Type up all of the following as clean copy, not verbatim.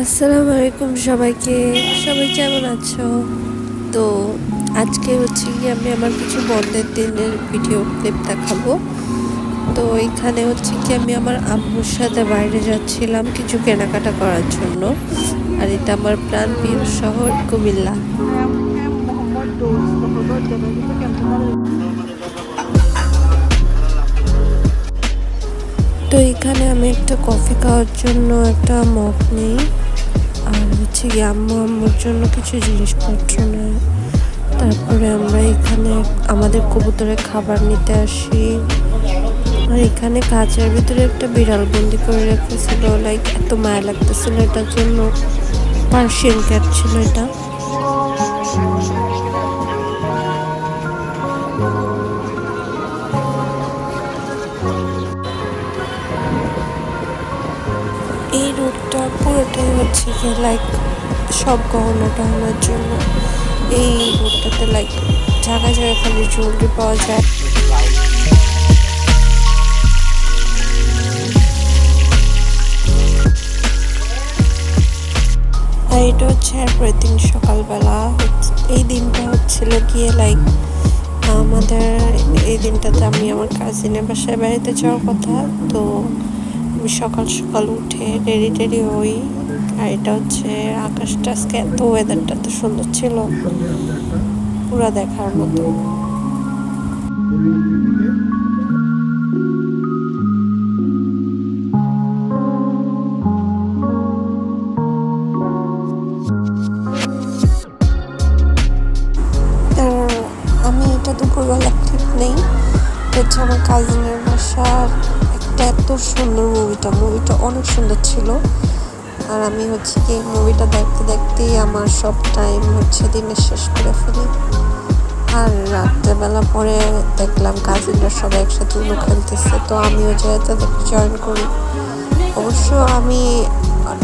আসসালামু আলাইকুম সবাইকে। সবাই কেমন আছো? তো আজকে হচ্ছে কি আমি আমার কিছু বন্ধের দিনের ভিডিও ক্লিপ দেখাবো। তো এখানে হচ্ছে কি আমি আমার আম্মুর সাথে বাইরে যাচ্ছিলাম কিছু কেনাকাটা করার জন্য। আর এটা আমার প্রাণপ্রিয় শহর কুমিল্লা। তো এখানে আমি একটা কফি খাওয়ার জন্য একটা মগ নিই, আর হচ্ছে কি আম্মুর জন্য কিছু জিনিসপত্র নেয়। তারপরে আমরা এখানে আমাদের কবুতরের খাবার নিতে আসি। আর এখানে কাঁচের ভিতরে একটা বিড়াল বন্দি করে রেখেছিল, লাইক এত মায়া লাগতেছিল এটার জন্য। পার্সিয়ান ক্যাট ছিল এটা। এই রুটটা পুরোটাই হচ্ছে কি লাইক সব গহনা টহনার জন্য। এই রুটটাতে লাইক জায়গায় জায়গায় খালি জুয়েলারি পাওয়া যায়। আর এটা হচ্ছে এরপরের দিন সকালবেলা। এই দিনটা হচ্ছিল গিয়ে লাইক আমাদের এই দিনটাতে আমি আমার কাজিনের বাসায় বেড়াতে যাওয়ার কথা। তো আমি সকাল সকাল উঠে রেডি টেডি হই। আর এটা হচ্ছে আকাশটা আজকে এত ওয়েদারটা এত সুন্দর ছিল, পুরা দেখার মতো। আমি এটা দুপুরবেলা ঠিক নেই, হচ্ছে আমার কাজিনের বাসার একটা এত সুন্দর মুভিটা অনেক সুন্দর ছিল। আর আমি হচ্ছে কি মুভিটা দেখতে দেখতেই আমার সব টাইম হচ্ছে দিনে শেষ করে ফেলি। আর রাত্রেবেলা পরে দেখলাম কাজিনরা সবাই একসাথে উনো খেলতেছে, তো আমিও যাই তাদের জয়েন করি। অবশ্য আমি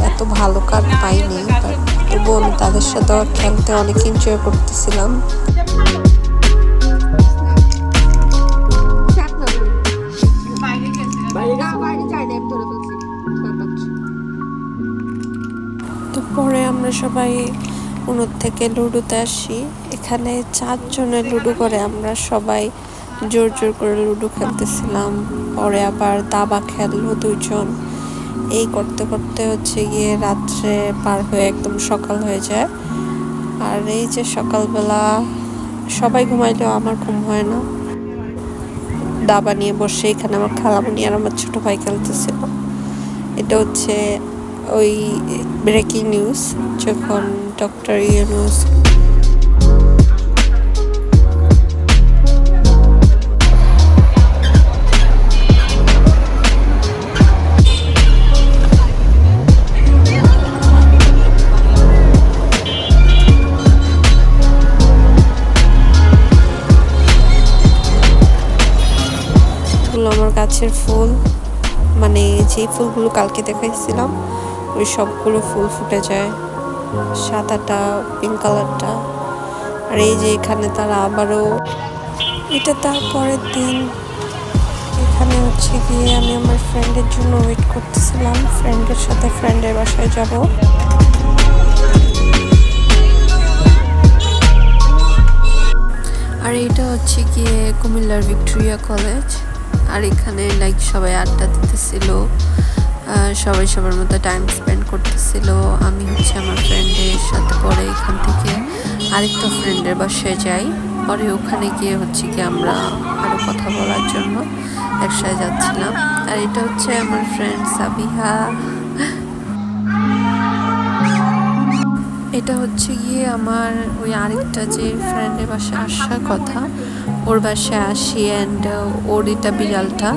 এত ভালো কার্ড পাইনি, বাট তবুও আমি তাদের সাথে খেলতে অনেক এনজয় করতেছিলাম। তো পরে আমরা সবাই উনোর থেকে লুডোতে আসি। এখানে 4 জনের লুডো করে আমরা সবাই জোর জোর করে লুডো খেলতেছিলাম। পরে আবার দাবা খেললো 2 জন। এই করতে করতে হচ্ছে গিয়ে রাত্রে পার হয়ে একদম সকাল হয়ে যায়। আর এই যে সকালবেলা সবাই ঘুমাইলেও আমার ঘুম হয় না। দাবা নিয়ে বসে এখানে আমার খালামণি আর আমার ছোট ভাই খেলতেছিল। এটা হচ্ছে ওই ব্রেকিং নিউজ যখন ডক্টর ইউনূস আমার গাছের ফুল, মানে যে ফুলগুলো কালকে দেখাইছিলাম ওই সবগুলো ফুল ফুটে যায়, সাদাটা পিঙ্ক কালারটা। আর এই যে এখানে তারা আবারও, এটা তার পরের দিন। এখানে হচ্ছে গিয়ে আমি আমার ফ্রেন্ডের জন্য ওয়েট করতেছিলাম, ফ্রেন্ডের সাথে ফ্রেন্ডের বাসায় যাব। আর এটা হচ্ছে গিয়ে কুমিল্লার ভিক্টোরিয়া কলেজ। আর এখানে লাইক সবাই আড্ডা দিতেছিল, সবাই সবার মতো টাইম স্পেন্ড করতেছিল। আমি হচ্ছে আমার ফ্রেন্ডের সাথে পরে এখান থেকে আরেকটা ফ্রেন্ডের বাসায় যাই। পরে ওখানে গিয়ে হচ্ছে কি আমরা আরও কথা বলার জন্য একসাথে যাচ্ছিলাম। আর এটা হচ্ছে আমার ফ্রেন্ড সাবিহা। এটা হচ্ছে গিয়ে আমার ওই আরেকটা যে ফ্রেন্ডের বাসায় আসার কথা, ওর বাসায় আসি। অ্যান্ড ওর এটা বিড়ালটা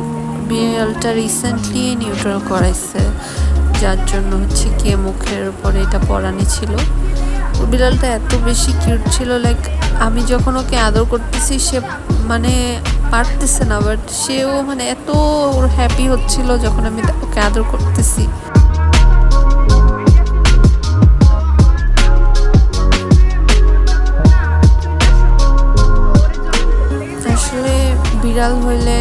রিসেন্টলি নিউট্রাল করাইছে, যার জন্য হচ্ছে গিয়ে মুখের উপরে এটা পরানি ছিল। ওর বিড়ালটা এত বেশি কিউট ছিল, লাইক আমি যখন ওকে আদর করতেছি সে মানে পারতেছে না, বাট সেও মানে এত ওর হ্যাপি হচ্ছিল যখন আমি ওকে আদর করতেছি। আসলে বিড়াল হইলে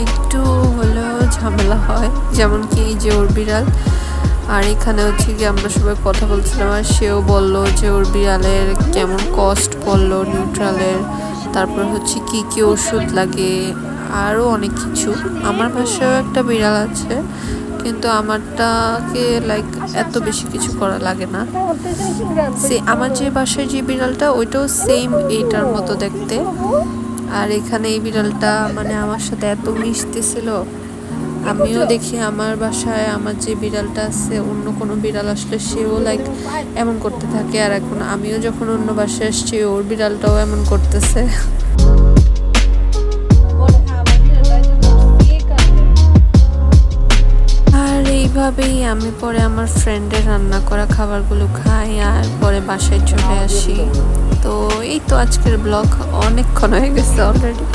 একটু হলেও ঝামেলা হয়, যেমন কি এই যে ওর বিড়াল। আর আর এখানে হচ্ছে কি আমরা সবাই কথা বলছিলাম, আর সেও বলল যে ওর বিড়ালের কেমন কস্ট পড়লো নিউট্রালের, তারপর হচ্ছে কি কি ওষুধ লাগে, আরও অনেক কিছু। আমার বাসায়ও একটা বিড়াল আছে, কিন্তু আমারটাকে লাইক এত বেশি কিছু করা লাগে না। আমার যে বাসায় যে বিড়ালটা ওইটাও সেম এইটার মতো দেখতে। আর এখানে এই বিড়ালটা মানে আমার সাথে এত মিশতেছিল, আমিও দেখি আমার বাসায় আমার যে বিড়ালটা আছে অন্য কোনো বিড়াল আসলে সেও লাইক এমন করতে থাকে, আর এখন আমিও যখন অন্য বাসায় আসছি ওর বিড়ালটাও এমন করতেছে। আর এইভাবেই আমি পরে আমার ফ্রেন্ডের রান্না করা খাবারগুলো খাই আর পরে বাসায় চলে আসি। তো এই তো আজকের ব্লগ অনেকক্ষণ হয়ে গেছে অলরেডি।